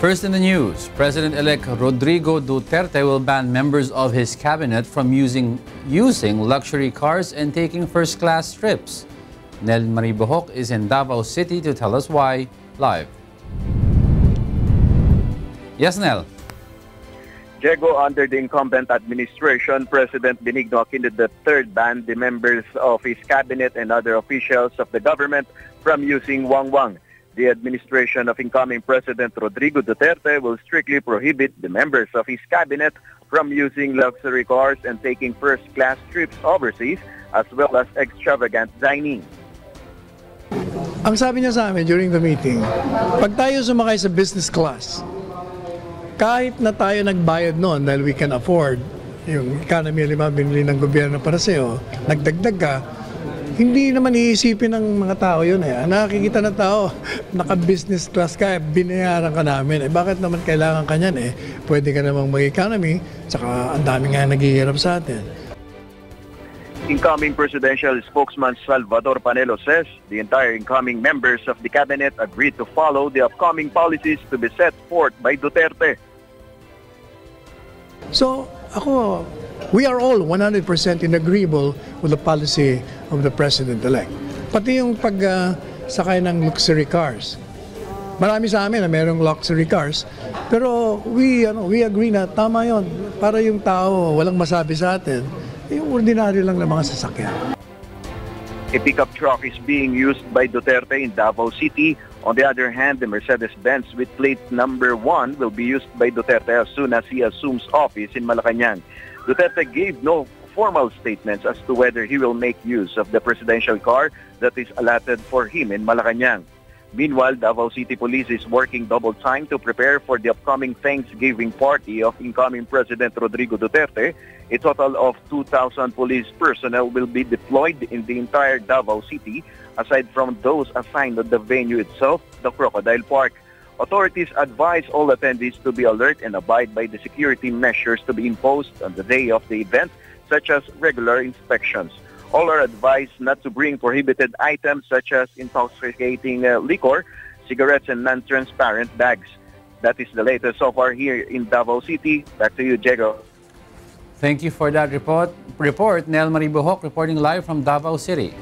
First in the news, President-elect Rodrigo Duterte will ban members of his cabinet from using luxury cars and taking first-class trips. Nel Maribohok is in Davao City to tell us why, live. Yes, Nel. Diego, under the incumbent administration, President Benigno Aquino III banned the members of his cabinet and other officials of the government from using wangwang. The administration of incoming President Rodrigo Duterte will strictly prohibit the members of his cabinet from using luxury cars and taking first-class trips overseas, as well as extravagant dining. Ang sabi niya sa amin during the meeting, pag tayo sumakay sa business class, kahit na tayo nagbayad noon dahil we can afford, yung economy, binili ng gobyerno para sa'yo, nagdagdag ka, hindi naman iisipin ng mga tao yun eh. Nakikita ng tao, naka-business class ka, binayaran ka namin. Bakit naman kailangan ka niyan eh? Pwede ka namang mag-economy, tsaka ang dami nga naghihirap sa atin. Incoming presidential spokesman Salvador Panelo says the entire incoming members of the cabinet agreed to follow the upcoming policies to be set forth by Duterte. So, we are all 100% in agreeable with the policy of the President-elect. Pati yung pagsakay ng luxury cars. Marami sa amin na mayroong luxury cars, pero we agree na tama yon para yung tao walang masabi sa atin, yung ordinaryo lang na mga sasakyan. A pickup truck is being used by Duterte in Davao City. On the other hand, the Mercedes-Benz with plate number 1 will be used by Duterte as soon as he assumes office in Malacanang. Duterte gave no formal statements as to whether he will make use of the presidential car that is allotted for him in Malacanang. Meanwhile, Davao City Police is working double time to prepare for the upcoming Thanksgiving party of incoming President Rodrigo Duterte. A total of 2,000 police personnel will be deployed in the entire Davao City, aside from those assigned at the venue itself, the Crocodile Park. Authorities advise all attendees to be alert and abide by the security measures to be imposed on the day of the event, such as regular inspections. All are advised not to bring prohibited items such as intoxicating liquor, cigarettes, and non-transparent bags. That is the latest so far here in Davao City. Back to you, Diego. Thank you for that report. Nel Maribohok reporting live from Davao City.